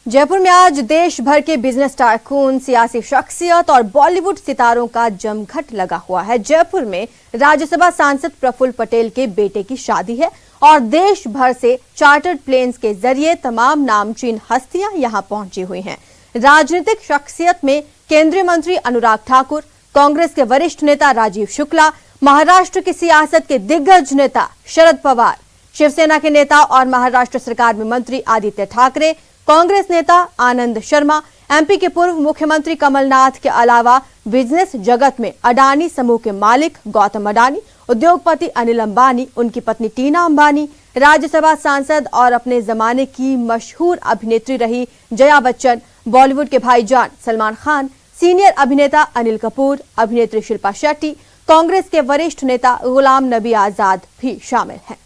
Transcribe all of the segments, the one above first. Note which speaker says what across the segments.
Speaker 1: जयपुर में आज देश भर के बिजनेस टाइकून, सियासी शख्सियत और बॉलीवुड सितारों का जमघट लगा हुआ है। जयपुर में राज्यसभा सांसद प्रफुल्ल पटेल के बेटे की शादी है और देश भर से चार्टर्ड प्लेन्स के जरिए तमाम नामचीन हस्तियां यहां पहुंची हुई हैं। राजनीतिक शख्सियत में केंद्रीय मंत्री अनुराग ठाकुर, कांग्रेस के वरिष्ठ नेता राजीव शुक्ला, महाराष्ट्र की सियासत के दिग्गज नेता शरद पवार, शिवसेना के नेता और महाराष्ट्र सरकार में मंत्री आदित्य ठाकरे, कांग्रेस नेता आनंद शर्मा, एमपी के पूर्व मुख्यमंत्री कमलनाथ के अलावा बिजनेस जगत में अडानी समूह के मालिक गौतम अडानी, उद्योगपति अनिल अंबानी, उनकी पत्नी टीना अंबानी, राज्यसभा सांसद और अपने जमाने की मशहूर अभिनेत्री रही जया बच्चन, बॉलीवुड के भाईजान सलमान खान, सीनियर अभिनेता अनिल कपूर, अभिनेत्री शिल्पा शेट्टी, कांग्रेस के वरिष्ठ नेता गुलाम नबी आजाद भी शामिल हैं।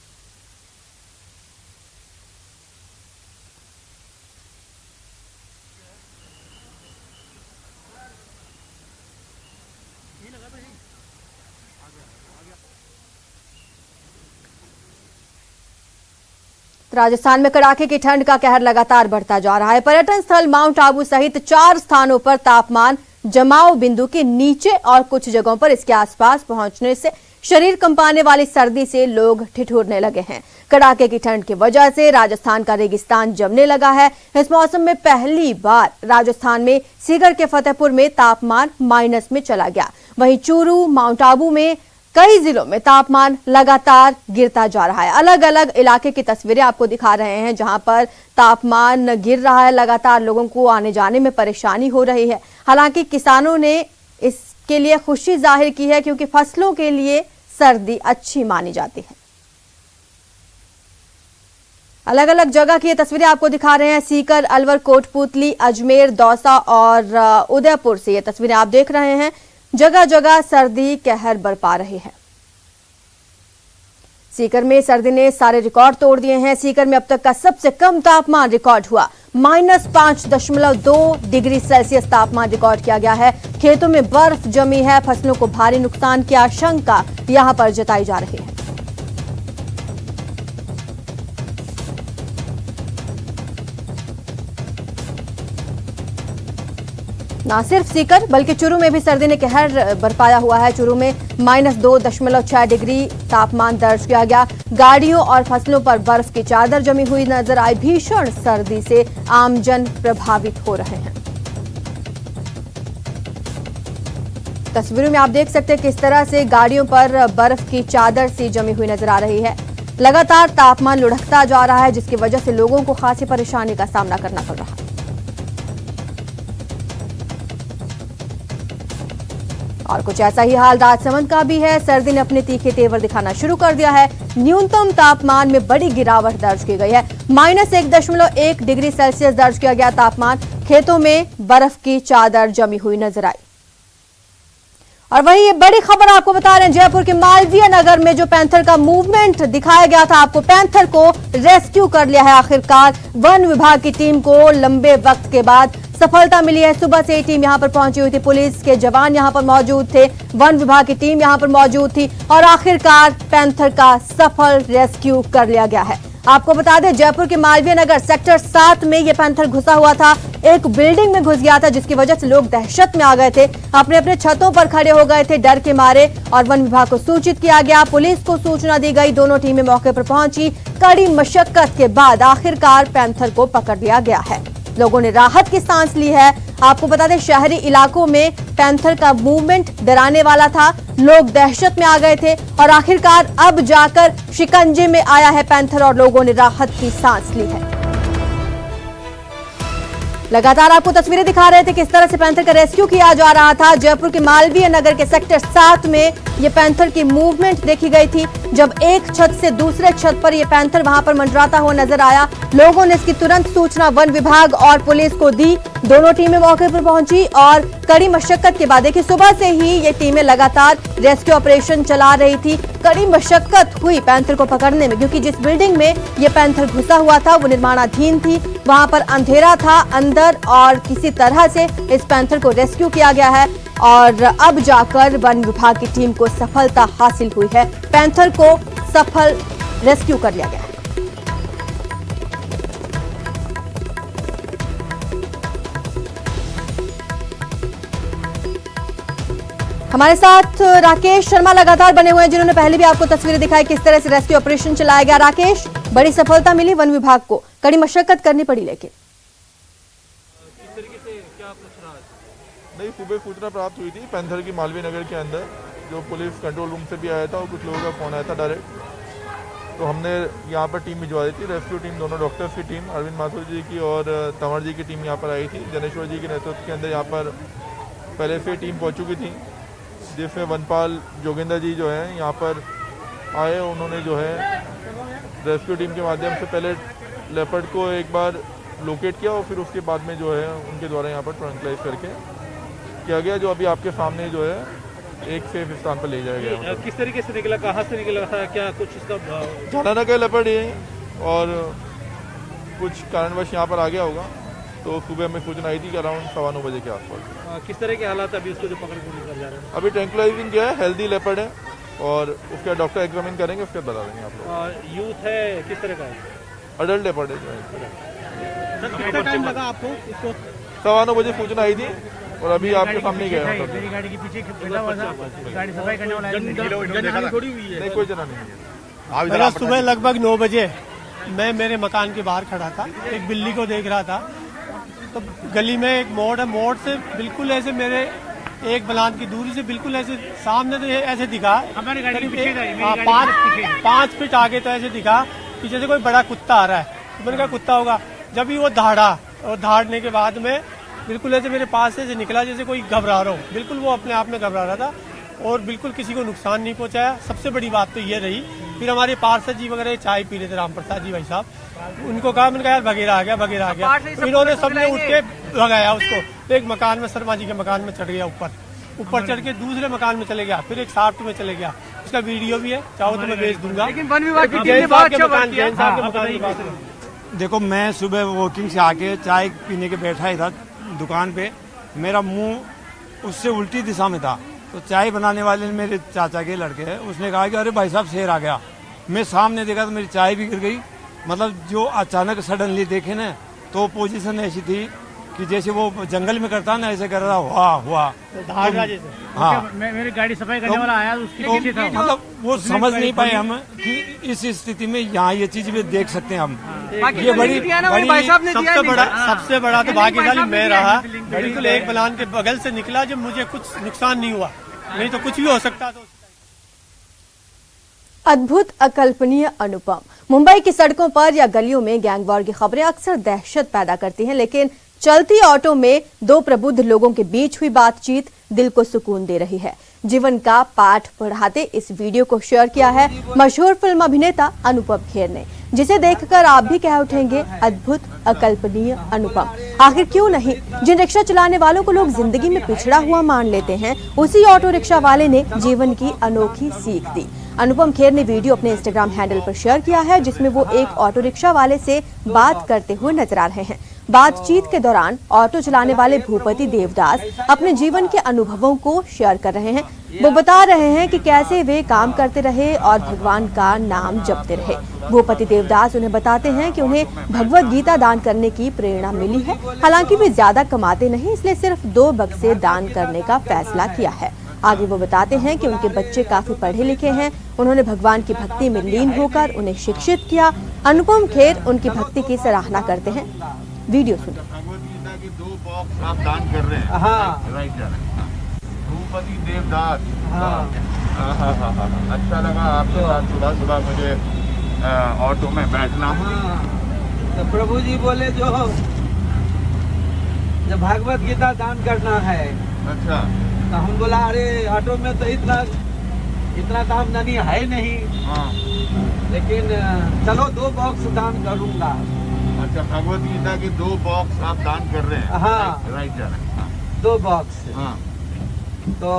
Speaker 1: राजस्थान में कड़ाके की ठंड का कहर लगातार बढ़ता जा रहा है। पर्यटन स्थल माउंट आबू सहित 4 स्थानों पर तापमान जमाव बिंदु के नीचे और कुछ जगहों पर इसके आसपास पहुंचने से शरीर कंपाने वाली सर्दी से लोग ठिठुरने लगे हैं। कड़ाके की ठंड की वजह से राजस्थान का रेगिस्तान जमने लगा है। इस मौसम में पहली बार राजस्थान में सीकर के फतेहपुर में तापमान माइनस में चला गया। वहीं चूरू, माउंट आबू में कई जिलों में तापमान लगातार गिरता जा रहा है। अलग अलग इलाके की तस्वीरें आपको दिखा रहे हैं जहां पर तापमान गिर रहा है। लगातार लोगों को आने जाने में परेशानी हो रही है। हालांकि किसानों ने इसके लिए खुशी जाहिर की है क्योंकि फसलों के लिए सर्दी अच्छी मानी जाती है। अलग अलग जगह की ये तस्वीरें आपको दिखा रहे हैं। सीकर, अलवर, कोटपुतली, अजमेर, दौसा और उदयपुर से ये तस्वीरें आप देख रहे हैं। जगह जगह सर्दी कहर बरपा रही है। सीकर में सर्दी ने सारे रिकॉर्ड तोड़ दिए हैं। सीकर में अब तक का सबसे कम तापमान रिकॉर्ड हुआ। -5.2 डिग्री सेल्सियस तापमान रिकॉर्ड किया गया है। खेतों में बर्फ जमी है। फसलों को भारी नुकसान की आशंका यहां पर जताई जा रही है। न सिर्फ सीकर बल्कि चूरू में भी सर्दी ने कहर बरपाया हुआ है। चूरू में -2.6 डिग्री तापमान दर्ज किया गया। गाड़ियों और फसलों पर बर्फ की चादर जमी हुई नजर आई। भीषण सर्दी से आमजन प्रभावित हो रहे हैं। तस्वीरों में आप देख सकते हैं किस तरह से गाड़ियों पर बर्फ की चादर सी जमी हुई नजर आ रही है। लगातार तापमान लुढ़कता जा रहा है जिसकी वजह से लोगों को खासी परेशानी का सामना करना पड़ रहा है। और कुछ ऐसा ही हाल राजसमंद का भी है। सर्दी ने अपने तीखे तेवर दिखाना शुरू कर दिया है। न्यूनतम तापमान में बड़ी गिरावट दर्ज की गई है। -1.1 डिग्री सेल्सियस दर्ज किया गया तापमान। खेतों में बर्फ की चादर जमी हुई नजर आई। और वहीं ये बड़ी खबर आपको बता रहे हैं, जयपुर के मालवीय नगर में जो पैंथर का मूवमेंट दिखाया गया था आपको, पैंथर को रेस्क्यू कर लिया है आखिरकार। वन विभाग की टीम को लंबे वक्त के बाद सफलता मिली है। सुबह से ही टीम यहां पर पहुंची हुई थी। पुलिस के जवान यहां पर मौजूद थे, वन विभाग की टीम यहां पर मौजूद थी और आखिरकार पैंथर का सफल रेस्क्यू कर लिया गया है। आपको बता दें, जयपुर के मालवीय नगर सेक्टर 7 में यह पैंथर घुसा हुआ था। एक बिल्डिंग में घुस गया था जिसकी वजह से लोग दहशत में आ गए थे। अपने अपने छतों पर खड़े हो गए थे डर के मारे और वन विभाग को सूचित किया गया। पुलिस को सूचना दी गई। दोनों टीमें मौके पर पहुंची। कड़ी मशक्कत के बाद आखिरकार पैंथर को पकड़ लिया गया है। लोगों ने राहत की सांस ली है। आपको बता दें, शहरी इलाकों में पैंथर का मूवमेंट डराने वाला था। लोग दहशत में आ गए थे और आखिरकार अब जाकर शिकंजे में आया है पैंथर और लोगों ने राहत की सांस ली है। लगातार आपको तस्वीरें दिखा रहे थे किस तरह से पैंथर का रेस्क्यू किया जा रहा था। जयपुर के मालवीय नगर के सेक्टर 7 में ये पैंथर की मूवमेंट देखी गई थी। जब एक छत से दूसरे छत पर ये पैंथर वहां पर मंडराता हुआ नजर आया, लोगों ने इसकी तुरंत सूचना वन विभाग और पुलिस को दी। दोनों टीमें मौके पर पहुंची और कड़ी मशक्कत के बाद, देखिए सुबह से ही ये टीमें लगातार रेस्क्यू ऑपरेशन चला रही थी। कड़ी मशक्कत हुई पैंथर को पकड़ने में क्योंकि जिस बिल्डिंग में ये पैंथर घुसा हुआ था वो निर्माणाधीन थी। वहां पर अंधेरा था अंदर और किसी तरह से इस पैंथर को रेस्क्यू किया गया है और अब जाकर वन विभाग की टीम को सफलता हासिल हुई है। पैंथर को सफल रेस्क्यू कर लिया गया है। हमारे साथ राकेश शर्मा लगातार बने हुए हैं, जिन्होंने पहले भी आपको तस्वीरें दिखाई किस तरह से रेस्क्यू ऑपरेशन चलाया गया। राकेश, बड़ी सफलता मिली वन विभाग को, कड़ी मशक्कत करनी पड़ी, लेकिन
Speaker 2: किस तरीके से क्या कुछ रहा?
Speaker 3: नहीं, सुबह सूचना प्राप्त हुई थी पैंथर की मालवीय नगर के अंदर, जो पुलिस कंट्रोल रूम से भी आया था और कुछ लोगों का फ़ोन आया था डायरेक्ट। तो हमने यहाँ पर टीम भिजवा दी थी, रेस्क्यू टीम, दोनों डॉक्टर्स की टीम, अरविंद माथुर जी की और तंवर जी की टीम यहाँ पर आई थी। जनेश्वर जी के नेतृत्व के अंदर यहाँ पर पहले से टीम पहुँच चुकी थी, जिसमें वनपाल जोगिंदर जी जो है यहाँ पर आए। उन्होंने जो है रेस्क्यू टीम के माध्यम से पहले लेपर्ड को एक बार लोकेट किया और फिर उसके बाद में जो है उनके द्वारा यहाँ पर ट्रैंक्लाइज करके किया गया, जो अभी आपके सामने जो है एक सेफ स्थान पर ले जाया गया।
Speaker 2: किस तरीके से निकला, कहाँ से निकला था, क्या कुछ इसका
Speaker 3: जाना का लेपर्ड ये और कुछ कारणवश यहाँ पर आ गया होगा। तो सुबह हमें सूचना आई थी कि अराउंड 9:15 बजे के आसपास।
Speaker 2: किस तरह के हालात अभी उसको जो पकड़ के लेकर जा रहे हैं?
Speaker 3: अभी ट्रैंक्लाइजिंग किया है, हेल्दी लेपर्ड है और उसका डॉक्टर एग्जामिन करेंगे, उसके बाद बता देंगे आप लोग।
Speaker 2: यूथ है, किस तरह का है?
Speaker 3: अडल्ट लेपर्ड है जो है।
Speaker 2: कितना टाइम लगा आपको इसको?
Speaker 3: 9:15 बजे सूचना आई थी और अभी आपके सामने गया।
Speaker 4: मेरी गाड़ी के पीछे बैठा हुआ था, गाड़ी सफाई करने वाला
Speaker 2: थोड़ी हुई है?
Speaker 3: नहीं, कोई जना नहीं है।
Speaker 4: मेरा सुबह लगभग 9 बजे मैं मेरे मकान के बाहर खड़ा था, एक बिल्ली को देख रहा था। तो गली में एक मोड़ है, मोड़ से बिल्कुल ऐसे मेरे एक बलान की दूरी से बिल्कुल ऐसे सामने तो ऐसे दिखा, करीब 5 फीट आगे तो ऐसे दिखा कि जैसे कोई बड़ा कुत्ता आ रहा है। तो मैंने कहा कुत्ता होगा। जब भी वो दहाड़ा और दहाड़ने के बाद में बिल्कुल ऐसे मेरे पास से निकला जैसे कोई घबरा रहा हो। बिल्कुल वो अपने आप में घबरा रहा था और बिल्कुल किसी को नुकसान नहीं पहुंचाया। सबसे बड़ी बात तो ये रही, फिर हमारे पार्षद जी वगैरह चाय पी रहे थे, राम प्रसाद जी भाई साहब, उनको कहा, मैंने कहा यार बघेरा आ गया, बघेरा आ गया। इन्होंने सबने उठ के भगाया उसको। तो एक मकान में, शर्मा जी के मकान में चढ़ गया, ऊपर चढ़ के दूसरे मकान में चले गया, फिर एक साफ्ट में चले गया। उसका वीडियो भी है, चाहो तो मैं भेज दूंगा।
Speaker 2: लेकिन वन विभाग की टीम ने बहुत अच्छा वर्क किया।
Speaker 5: देखो, मैं सुबह वॉकिंग से आके चाय पीने के बैठा ही था दुकान पे, मेरा मुंह उससे उल्टी दिशा में था। तो चाय बनाने वाले मेरे चाचा के लड़के हैं, उसने कहा कि अरे भाई साहब शेर आ गया। मैं सामने देखा तो मेरी चाय भी गिर गई। मतलब जो अचानक सडनली देखे ना, तो पोजीशन ऐसी थी कि जैसे वो जंगल में करता ना, ऐसे कर रहा हुआ
Speaker 4: हाँ, मेरी गाड़ी सफाई करने वाला आया, उसके पीछे था।
Speaker 5: मतलब वो समझ नहीं पाए हम कि इस स्थिति में यहाँ ये चीज भी देख सकते हैं हम। ये बड़ी
Speaker 4: सबसे बड़ा तो भाग्यशाली मैं रहा। बिल्कुल एक बलान के बगल से निकला जब मुझे कुछ नुकसान नहीं हुआ, नहीं तो कुछ भी हो सकता। तो
Speaker 1: अद्भुत, अकल्पनीय, अनुपम। मुंबई की सड़कों पर या गलियों में गैंगवॉर की खबरें अक्सर दहशत पैदा करती हैं, लेकिन चलती ऑटो में 2 प्रबुद्ध लोगों के बीच हुई बातचीत दिल को सुकून दे रही है। जीवन का पाठ पढ़ाते इस वीडियो को शेयर किया है मशहूर फिल्म अभिनेता अनुपम खेर ने, जिसे देखकर आप भी कह उठेंगे अद्भुत, अकल्पनीय, अनुपम। आखिर क्यों नहीं? जिन रिक्शा चलाने वालों को लोग जिंदगी में पिछड़ा हुआ मान लेते हैं, उसी ऑटो रिक्शा वाले ने जीवन की अनोखी सीख दी। अनुपम खेर ने वीडियो अपने इंस्टाग्राम हैंडल पर शेयर किया है, जिसमें वो एक ऑटो रिक्शा वाले से बात करते हुए नजर आ रहे हैं। बातचीत के दौरान ऑटो चलाने वाले भूपति देवदास अपने जीवन के अनुभवों को शेयर कर रहे हैं। वो बता रहे हैं कि कैसे वे काम करते रहे और भगवान का नाम जपते रहे। भूपति देवदास उन्हें बताते हैं कि उन्हें भगवत गीता दान करने की प्रेरणा मिली है। हालांकि वे ज्यादा कमाते नहीं, इसलिए सिर्फ 2 बक्से दान करने का फैसला किया है। आगे वो बताते हैं कि उनके बच्चे काफी पढ़े लिखे हैं। उन्होंने भगवान की भक्ति में लीन होकर उन्हें शिक्षित किया। अनुपम खेर उनकी भक्ति की सराहना करते हैं। वीडियो सुनिए।
Speaker 6: भगवत गीता के 2 बॉक्स आप दान कर रहे हैं।
Speaker 2: हाँ,
Speaker 6: राइट। भूपति देवदास। अच्छा लगा आपके साथ सुबह सुबह मुझे ऑटो में बैठना।
Speaker 7: तो प्रभु जी बोले जो भागवत गीता दान करना है।
Speaker 6: अच्छा।
Speaker 7: तो हम बोला अरे ऑटो में तो इतना आमदनी है नहीं।
Speaker 6: हाँ।
Speaker 7: लेकिन चलो 2 बॉक्स दान करूंगा।
Speaker 6: अच्छा, भगवत गीता के 2 बॉक्स आप दान कर रहे हैं।
Speaker 7: हाँ,
Speaker 6: राइट।
Speaker 7: 2 बॉक्स।
Speaker 6: हाँ।
Speaker 7: तो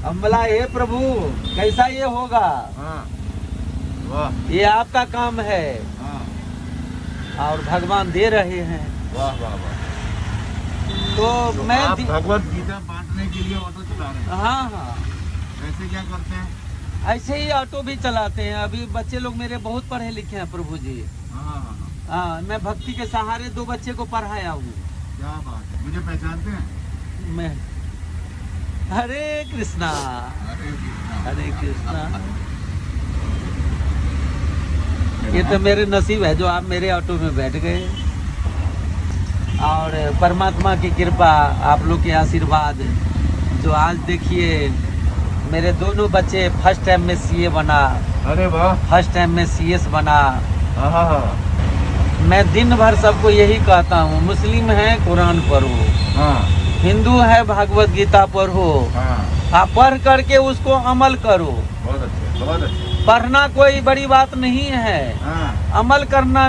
Speaker 7: हम बोला हे प्रभु कैसा ये होगा?
Speaker 6: हाँ। वाह।
Speaker 7: ये आपका काम है।
Speaker 6: हाँ।
Speaker 7: और भगवान दे रहे हैं।
Speaker 6: वाह वाह वाह।
Speaker 7: तो मैं
Speaker 6: आप भगवत गीता बांटने के लिए ऑटो चला रहे हैं?
Speaker 7: हाँ हाँ,
Speaker 6: कैसे क्या करते हैं?
Speaker 7: ऐसे ही ऑटो भी चलाते हैं। अभी बच्चे लोग मेरे बहुत पढ़े लिखे हैं प्रभु जी।
Speaker 6: हाँ।
Speaker 7: हाँ, मैं भक्ति के सहारे 2 बच्चे को पढ़ाया हूँ।
Speaker 6: क्या बात है। मुझे पहचानते हैं?
Speaker 7: मैं हरे कृष्णा हरे कृष्णा। ये तो मेरे नसीब है जो आप मेरे ऑटो में बैठ गए, और परमात्मा की कृपा, आप लोग के आशीर्वाद, जो आज देखिए मेरे दोनों बच्चे फर्स्ट टाइम में सीए बना।
Speaker 6: अरे वाह।
Speaker 7: फर्स्ट टाइम में सीएस बना।
Speaker 6: हाँ।
Speaker 7: मैं दिन भर सबको यही कहता हूँ, मुस्लिम है कुरान पढ़ो,
Speaker 6: हाँ।
Speaker 7: हिंदू है भागवत गीता पढ़ो,
Speaker 6: हाँ।
Speaker 7: आप पढ़ करके उसको अमल करो।
Speaker 6: बहुत अच्छे, बहुत अच्छे।
Speaker 7: पढ़ना कोई बड़ी बात नहीं है,
Speaker 6: हाँ।
Speaker 7: अमल करना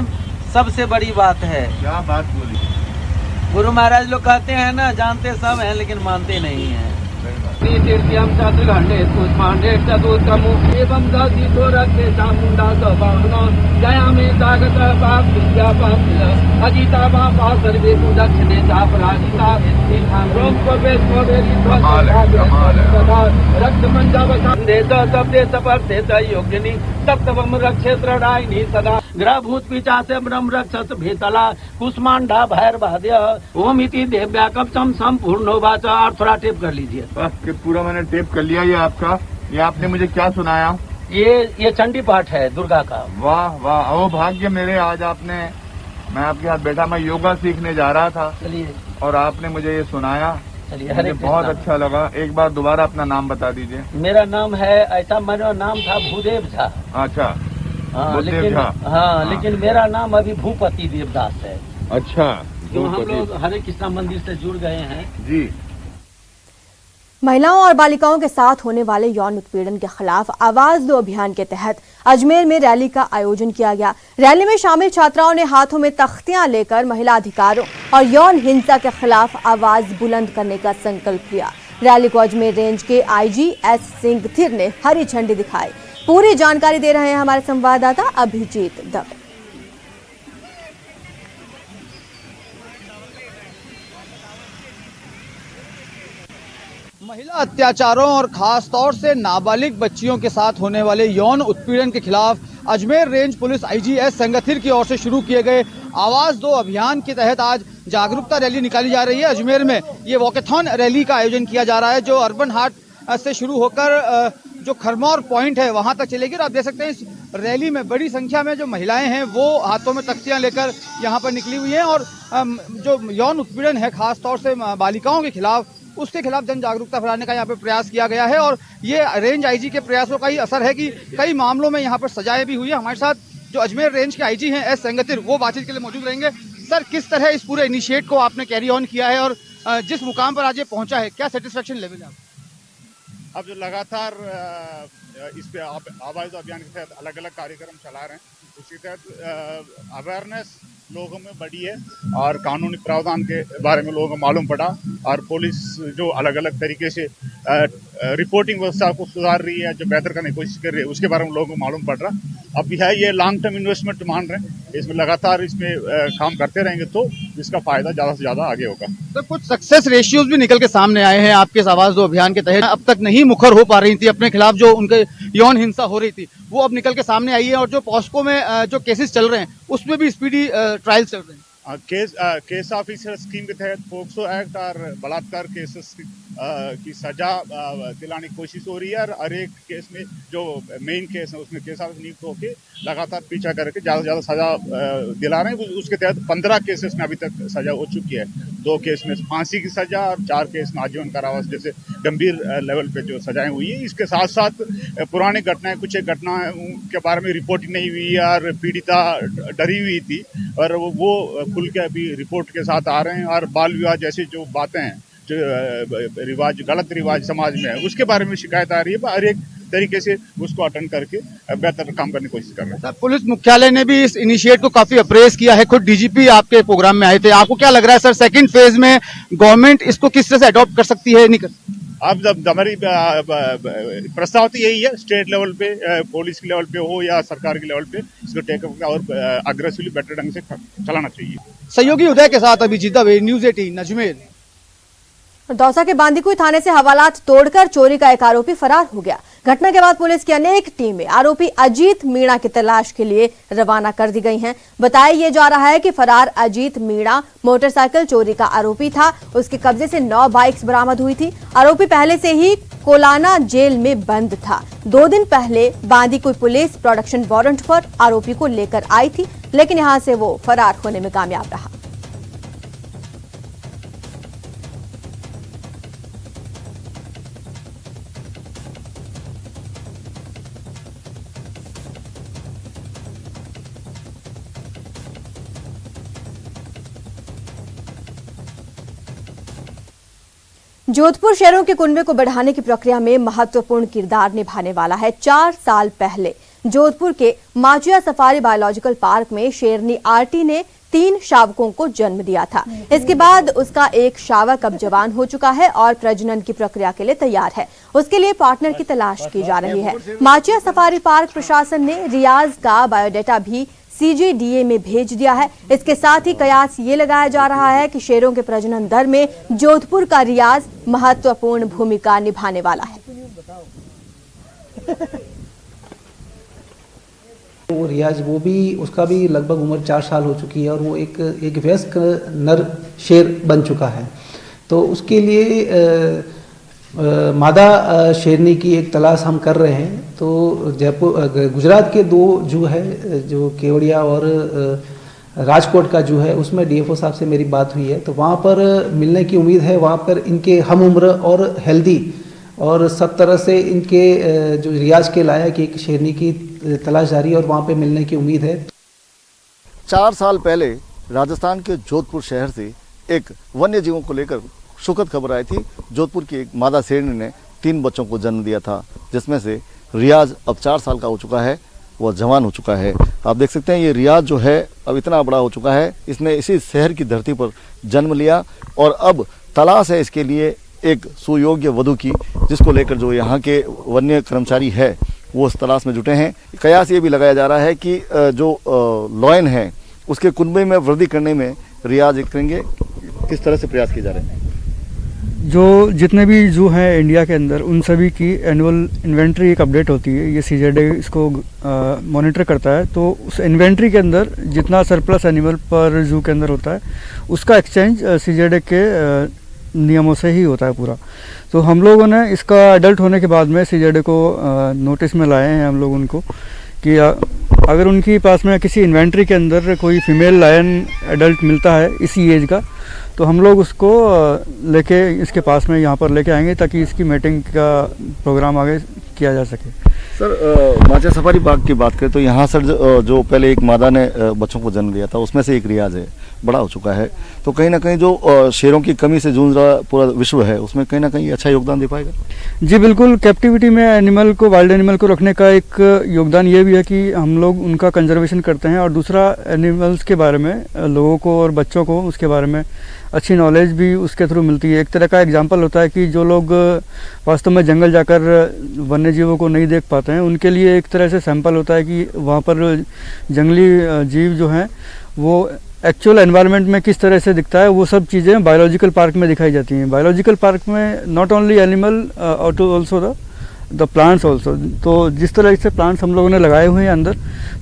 Speaker 7: सबसे बड़ी बात है।
Speaker 6: क्या बात बोली।
Speaker 7: गुरु महाराज लोग कहते हैं ना, जानते सब हैं लेकिन मानते नहीं हैं। तीर्थ्यम चतुर्घंटे पुष्पांडे चतुर्थमु एवं दीपो रखे चामुंडा सबाहुना जया में जागत पाप विद्या पाप अजिता पापा सर्वे दक्षिणे चापराजिता रोम को बेस को बेरी तथा रक्त मंजावसांदे तब्दे सपर्दे योगिनी तप्तवम रक्षे त्रडायिनी सदा ग्रहभूत पिचासे ब्रह्म रक्षस भेतला कुष्मांडा भैरवाद्य ओम इति देव्या कवचम संपूर्ण वाचा। थोड़ा टेप कर लीजिए।
Speaker 6: कि पूरा मैंने टेप कर लिया। ये आपका, ये आपने मुझे क्या सुनाया?
Speaker 7: ये चंडी पाठ है दुर्गा का।
Speaker 6: वाह वाह, ओ भाग्य मेरे, आज आपने, मैं आपके साथ बैठा, मैं योगा सीखने जा रहा था।
Speaker 7: चलिए।
Speaker 6: और आपने मुझे ये सुनाया,
Speaker 7: चलिए।
Speaker 6: मुझे
Speaker 7: हरे
Speaker 6: बहुत अच्छा लगा। एक बार दोबारा अपना नाम बता दीजिए।
Speaker 7: मेरा नाम है, ऐसा मेरा नाम था भूदेव झा।
Speaker 6: अच्छा,
Speaker 7: हाँ,
Speaker 6: भूदेव
Speaker 7: लेकिन
Speaker 6: झा।
Speaker 7: हाँ, लेकिन मेरा नाम अभी भूपति देवदास है।
Speaker 6: अच्छा,
Speaker 7: जो हम लोग हरे कृष्णा मंदिर से जुड़ गए हैं
Speaker 6: जी।
Speaker 1: महिलाओं और बालिकाओं के साथ होने वाले यौन उत्पीड़न के खिलाफ आवाज दो अभियान के तहत अजमेर में रैली का आयोजन किया गया। रैली में शामिल छात्राओं ने हाथों में तख्तियां लेकर महिला अधिकारों और यौन हिंसा के खिलाफ आवाज बुलंद करने का संकल्प लिया। रैली को अजमेर रेंज के आईजी एस सिंगथिर ने हरी झंडी दिखाई। पूरी जानकारी दे रहे हैं हमारे संवाददाता अभिजीत दवे।
Speaker 8: महिला अत्याचारों और खास तौर से नाबालिग बच्चियों के साथ होने वाले यौन उत्पीड़न के खिलाफ Ajmer range police IG S Sengathir की ओर से शुरू किए गए आवाज दो अभियान के तहत आज जागरूकता रैली निकाली जा रही है। अजमेर में ये वॉकेथॉन रैली का आयोजन किया जा रहा है, जो अर्बन हाट से शुरू होकर जो खरमौर पॉइंट है वहां तक चलेगी। और आप देख सकते हैं इस रैली में बड़ी संख्या में जो महिलाएं हैं वो हाथों में तख्तियां लेकर यहाँ पर निकली हुई हैं, और जो यौन उत्पीड़न है खास तौर से बालिकाओं के खिलाफ, उसके खिलाफ जन जागरूकता फैलाने का यहाँ पे प्रयास किया गया है। और ये रेंज आईजी के प्रयासों का ही असर है कि कई मामलों में यहाँ पर सजाएं भी हुई है। हमारे साथ जो अजमेर रेंज के आईजी हैं एस संगथिर, वो बातचीत के लिए मौजूद रहेंगे। सर, किस तरह इस पूरे इनिशिएट को आपने कैरी ऑन किया है और जिस मुकाम पर आज ये पहुंचा है, क्या सेटिस्फेक्शन लेवल है?
Speaker 9: अब जो लगातार इस पे आवाज अभियान के तहत अलग अलग कार्यक्रम चला रहे हैं, उसके तहत अवेयरनेस लोगों में बढ़ी है और कानूनी प्रावधान के बारे में लोगों को मालूम पड़ा, और पुलिस जो अलग अलग तरीके से रिपोर्टिंग व्यवस्था को सुधार रही है, जो बेहतर करने की कोशिश कर रही है, उसके बारे में लोगों को मालूम पड़ रहा। अब यह ये लॉन्ग टर्म इन्वेस्टमेंट मान रहे हैं, इसमें लगातार इसमें काम करते रहेंगे तो इसका फायदा ज्यादा से ज्यादा आगे होगा।
Speaker 8: तो कुछ सक्सेस रेशियोज भी निकल के सामने आए हैं आपके इस आवाज दो अभियान के तहत। अब तक नहीं मुखर हो पा रही थी अपने खिलाफ, जो उनके यौन हिंसा हो रही थी, वो अब निकल के सामने आई है। और जो पॉस्को में जो केसेस चल रहे हैं उसमें भी स्पीडी ट्रायल चल रहे हैं।
Speaker 9: केस ऑफिसर स्कीम के तहत पोक्सो एक्ट और बलात्कार केसेस की सजा दिलाने की कोशिश हो रही है, और एक केस में जो मेन केस है उसमें केस ऑफिसर नियुक्त होकर लगातार पीछा करके ज़्यादा से ज़्यादा सजा दिला रहे हैं। उसके तहत 15 केसेस में अभी तक सजा हो चुकी है। 2 केस में फांसी की सजा और 4 केस में आजीवन कारावास जैसे गंभीर लेवल पे जो सजाएं हुई है। इसके साथ साथ पुरानी घटनाएं, कुछ एक घटनाएं के बारे में रिपोर्टिंग नहीं हुई है और पीड़िता डरी हुई थी, और वो खुल के अभी रिपोर्ट के साथ आ रहे हैं। और बाल विवाह जैसी जो बातें हैं, जो रिवाज, गलत रिवाज समाज में है, उसके बारे में शिकायत आ रही है। हर एक तरीके से उसको अटेंड करके बेहतर काम करने की कोशिश कर रहे हैं।
Speaker 8: पुलिस मुख्यालय ने भी इस इनिशिएट को काफी अप्रेस किया है। खुद डीजीपी आपके प्रोग्राम में आए थे। आपको क्या लग रहा है सर, सेकंड फेज में गवर्नमेंट इसको किस तरह से अडॉप्ट कर सकती है, नहीं कर?
Speaker 9: अब हमारी प्रस्ताव तो यही है, स्टेट लेवल पे, पुलिस के लेवल पे हो या सरकार के लेवल पे, इसको टेकअप और अग्रेसिवली बेटर ढंग से चलाना चाहिए।
Speaker 8: सहयोगी उदय के साथ अभिजीत दवे, न्यूज़ 18 अजमेर।
Speaker 1: दौसा के बांदीकुई थाने से हवालात तोड़कर चोरी का एक आरोपी फरार हो गया। घटना के बाद पुलिस की अनेक टीमें आरोपी अजीत मीणा की तलाश के लिए रवाना कर दी गई हैं। बताया यह जा रहा है कि फरार अजीत मीणा मोटरसाइकिल चोरी का आरोपी था। उसके कब्जे से 9 बाइक्स बरामद हुई थी। आरोपी पहले से ही कोलाना जेल में बंद था। 2 दिन पहले बांदीकुई पुलिस प्रोडक्शन वारंट पर आरोपी को लेकर आई थी, लेकिन यहां से वो फरार होने में कामयाब रहा। जोधपुर शेरों के कुनबे को बढ़ाने की प्रक्रिया में महत्वपूर्ण किरदार निभाने वाला है। 4 साल पहले जोधपुर के माचिया सफारी बायोलॉजिकल पार्क में शेरनी आरटी ने 3 शावकों को जन्म दिया था। इसके बाद उसका एक शावक अब जवान हो चुका है और प्रजनन की प्रक्रिया के लिए तैयार है। उसके लिए पार्टनर की तलाश की जा रही है। माचिया सफारी पार्क प्रशासन ने रियाज का बायोडाटा भी CGDA में भेज दिया है। इसके साथ ही कयास ये लगाया जा रहा है कि शेरों के प्रजनन दर में जोधपुर का रियाज महत्वपूर्ण भूमिका निभाने वाला है।
Speaker 10: वो रियाज उसका भी लगभग उम्र 4 साल हो चुकी है और वो एक वयस्क नर शेर बन चुका है। तो उसके लिए मादा शेरनी की एक तलाश हम कर रहे हैं। तो गुजरात के 2 जू है, जो केवड़िया और राजकोट का जू है, उसमें DFO साहब से मेरी बात हुई है। तो वहाँ पर मिलने की उम्मीद है। वहाँ पर इनके हम उम्र और हेल्दी और सब तरह से इनके जो रियाज के लायक एक शेरनी की तलाश जारी है और वहाँ पे मिलने की उम्मीद है।
Speaker 11: 4 साल पहले राजस्थान के जोधपुर शहर से एक वन्य जीवों को लेकर सुखद खबर आई थी। जोधपुर की एक मादा शेरनी ने 3 बच्चों को जन्म दिया था, जिसमें से रियाज अब 4 साल का हो चुका है, वह जवान हो चुका है। आप देख सकते हैं ये रियाज जो है अब इतना बड़ा हो चुका है। इसने इसी शहर की धरती पर जन्म लिया और अब तलाश है इसके लिए एक सुयोग्य वधू की, जिसको लेकर जो यहाँ के वन्य कर्मचारी है वो उस तलाश में जुटे हैं। कयास ये भी लगाया जा रहा है कि जो लॉयन है उसके कुनबे में वृद्धि करने में रियाज करेंगे। किस तरह से प्रयास किए जा रहे हैं?
Speaker 12: जो जितने भी जू हैं इंडिया के अंदर, उन सभी की एनुअल इन्वेंट्री एक अपडेट होती है। ये CZA इसको मॉनिटर करता है। तो उस इन्वेंट्री के अंदर जितना सरप्लस एनिमल पर जू के अंदर होता है, उसका एक्सचेंज CZA के नियमों से ही होता है पूरा। तो हम लोगों ने इसका एडल्ट होने के बाद में CZA को नोटिस में लाए हैं हम लोग उनको कि अगर उनके पास में किसी इन्वेंट्री के अंदर कोई फीमेल लायन एडल्ट मिलता है इसी एज का, तो हम लोग उसको लेके इसके पास में यहाँ पर लेके आएंगे ताकि इसकी मीटिंग का प्रोग्राम आगे किया जा सके।
Speaker 11: सर, माचिया सफारी पार्क की बात करें तो यहाँ सर जो पहले एक मादा ने बच्चों को जन्म दिया था, उसमें से एक रियाज है, बड़ा हो चुका है। तो कहीं ना कहीं जो शेरों की कमी से जूझ रहा पूरा विश्व है, उसमें कहीं ना कहीं अच्छा योगदान दे पाएगा।
Speaker 12: जी बिल्कुल। कैप्टिविटी में एनिमल को, वाइल्ड एनिमल को रखने का एक योगदान ये भी है कि हम लोग उनका कंजर्वेशन करते हैं और दूसरा एनिमल्स के बारे में लोगों को और बच्चों को उसके बारे में अच्छी नॉलेज भी उसके थ्रू मिलती है। एक तरह का एग्जाम्पल होता है कि जो लोग वास्तव में जंगल जाकर वन्य जीवों को नहीं देख पाते हैं, उनके लिए एक तरह से सैंपल होता है कि वहाँ पर जंगली जीव जो हैं वो एक्चुअल एनवायरनमेंट में किस तरह से दिखता है। वो सब चीज़ें बायोलॉजिकल पार्क में दिखाई जाती हैं। बायोलॉजिकल पार्क में not only animal also the plants also. तो जिस तरह से प्लांट्स हम लोगों ने लगाए हुए हैं अंदर,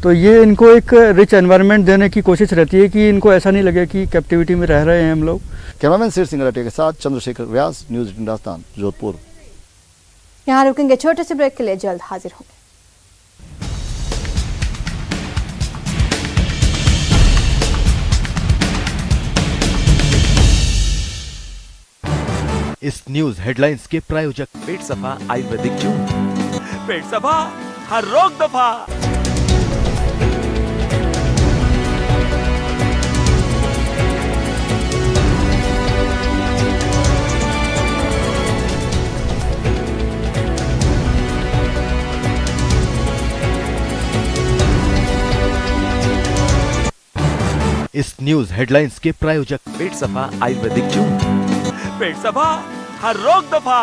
Speaker 12: तो ये इनको एक रिच एनवायरनमेंट देने की कोशिश रहती है कि इनको ऐसा नहीं लगे कि कैप्टिविटी में रह रहे हैं हम लोग।
Speaker 11: कैमरामैन सिर सिंह राठिया के साथ चंद्रशेखर व्यास, न्यूज़ 18 राजस्थान, जोधपुर।
Speaker 1: यहाँ रुकेंगे छोटे से ब्रेक के लिए, जल्द हाजिर होंगे।
Speaker 13: इस न्यूज हेडलाइंस के प्रायोजक पेट सफा आयुर्वेदिक जून। पेट सफा, हर रोग दफा। इस न्यूज हेडलाइंस के प्रायोजक पेट सफा आयुर्वेदिक जून। पेट सफा, हर रोग दफा।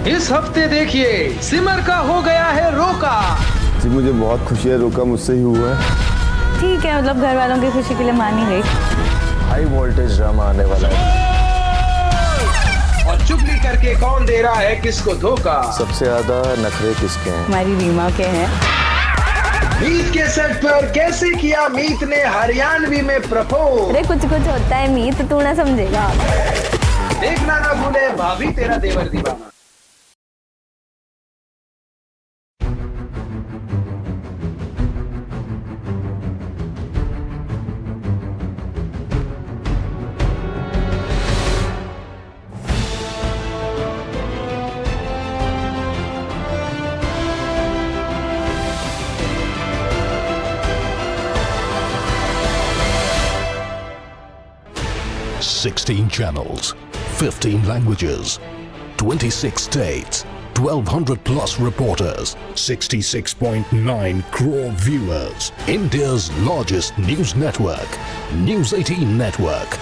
Speaker 7: इस हफ्ते देखिए सिमर का हो गया है रोका।
Speaker 14: जी मुझे बहुत खुशी है, रोका मुझसे ही हुआ है।
Speaker 15: ठीक है, मतलब घर वालों की खुशी के लिए मानी गई।
Speaker 14: हाई वोल्टेज ड्रामा आने वाला है।
Speaker 7: और चुगली करके कौन दे रहा है किसको धोखा?
Speaker 14: सबसे ज्यादा नखरे किसके हैं?
Speaker 15: हमारी रीमा के हैं।
Speaker 7: मीत के सेट पर कैसे किया मीत ने हरियाणवी में प्रपोज।
Speaker 15: अरे कुछ कुछ होता है मीत, तू ना समझेगा।
Speaker 7: देखना ना भूले भाभी तेरा देवर दीवाना।
Speaker 16: Sixteen channels, 15 languages, 26 states, 1200 plus reporters, 66.9 crore viewers. India's largest news network, News 18 Network.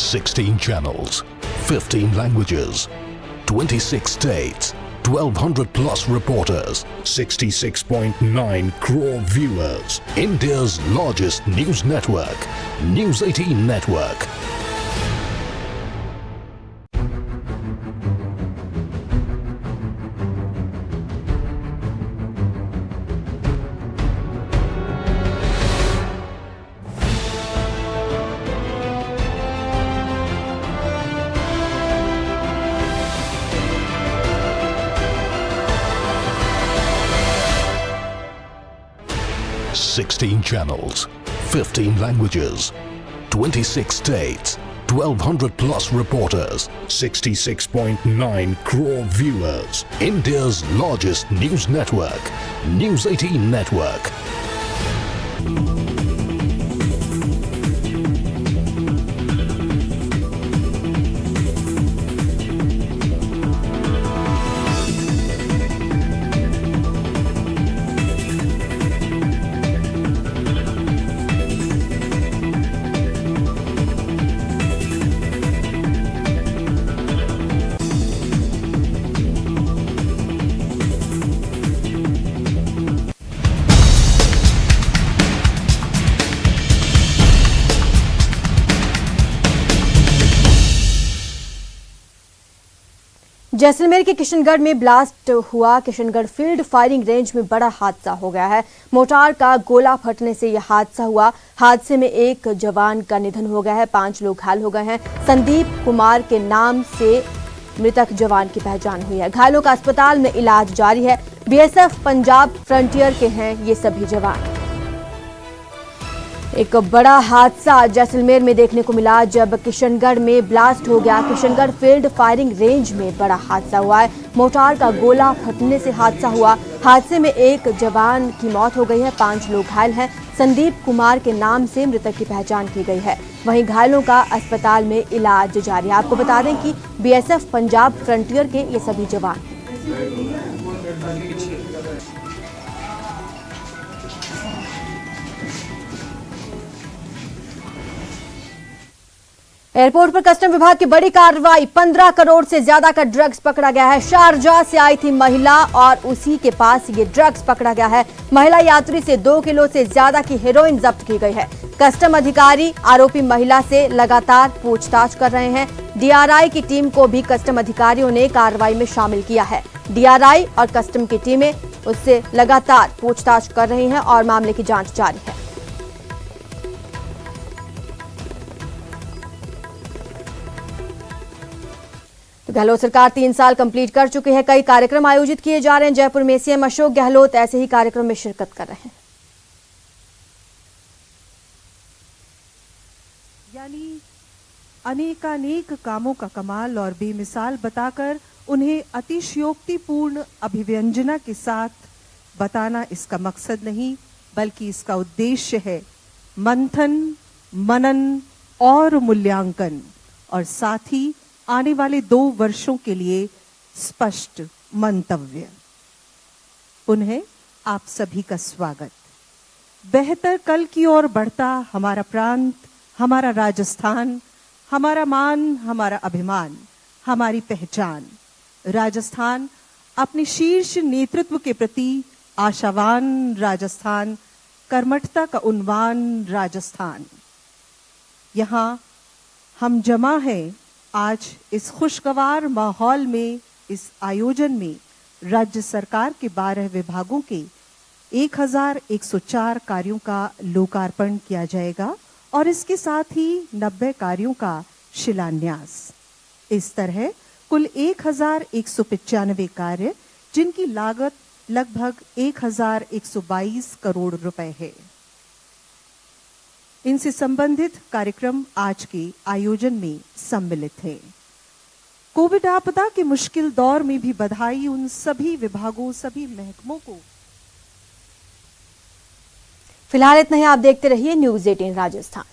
Speaker 16: Sixteen channels, 15 languages, 26 states, 1200 plus reporters, 66.9 crore viewers. India's largest news network, News 18 Network. Sixteen channels, 15 languages, 26 states, 1200 plus reporters, 66.9 crore viewers. India's largest news network, News 18 Network.
Speaker 1: Jaisalmer के किशनगढ़ में blast हुआ। Kishangarh field firing range में बड़ा हादसा हो गया है। Mortar का गोला फटने से यह हादसा हुआ। हादसे में एक जवान का निधन हो गया है, 5 लोग घायल हो गए हैं। संदीप कुमार के नाम से मृतक जवान की पहचान हुई है। घायलों का अस्पताल में इलाज जारी है। बीएसएफ पंजाब फ्रंटियर के हैं ये सभी जवान। एक बड़ा हादसा जैसलमेर में देखने को मिला जब किशनगढ़ में ब्लास्ट हो गया। किशनगढ़ फील्ड फायरिंग रेंज में बड़ा हादसा हुआ है। मोर्टार का गोला फटने से हादसा हुआ। हादसे में एक जवान की मौत हो गई है, 5 लोग घायल हैं। संदीप कुमार के नाम से मृतक की पहचान की गई है। वहीं घायलों का अस्पताल में इलाज जारी है। आपको बता दें कि बीएसएफ पंजाब फ्रंटियर के ये सभी जवान। एयरपोर्ट पर कस्टम विभाग की बड़ी कार्रवाई। 15 करोड़ से ज्यादा का ड्रग्स पकड़ा गया है। शारजाह से आई थी महिला और उसी के पास ये ड्रग्स पकड़ा गया है। महिला यात्री से 2 किलो से ज्यादा की हेरोइन जब्त की गई है। कस्टम अधिकारी आरोपी महिला से लगातार पूछताछ कर रहे हैं। डीआरआई की टीम को भी कस्टम अधिकारियों ने कार्रवाई में शामिल किया है। डीआरआई और कस्टम की टीमें उससे लगातार पूछताछ कर रही हैं और मामले की जांच जारी है। गहलोत सरकार 3 साल कंप्लीट कर चुकी है। कई कार्यक्रम आयोजित किए जा रहे हैं। जयपुर में सीएम अशोक गहलोत ऐसे ही कार्यक्रम में शिरकत कर रहे हैं।
Speaker 17: यानी अनेकानेक कामों का कमाल और बेमिसाल बताकर उन्हें अतिशयोक्तिपूर्ण अभिव्यंजना के साथ बताना इसका मकसद नहीं, बल्कि इसका उद्देश्य है मंथन, मनन और मूल्यांकन, और साथ ही आने वाले 2 वर्षों के लिए स्पष्ट मंतव्य। पुनः आप सभी का स्वागत। बेहतर कल की ओर बढ़ता हमारा प्रांत, हमारा राजस्थान, हमारा मान, हमारा अभिमान, हमारी पहचान। राजस्थान अपने शीर्ष नेतृत्व के प्रति आशावान राजस्थान, कर्मठता का उन्वान राजस्थान। यहाँ हम जमा हैं आज इस खुशगवार माहौल में। इस आयोजन में राज्य सरकार के 12 विभागों के 1104 कार्यों का लोकार्पण किया जाएगा और इसके साथ ही 90 कार्यों का शिलान्यास। इस तरह कुल 1195 कार्य, जिनकी लागत लगभग 1122 करोड़ रुपए है। इनसे संबंधित कार्यक्रम आज के आयोजन में सम्मिलित है। कोविड आपदा के मुश्किल दौर में भी बधाई उन सभी विभागों, सभी महकमों को।
Speaker 1: फिलहाल इतना ही। आप देखते रहिए न्यूज़ 18 राजस्थान।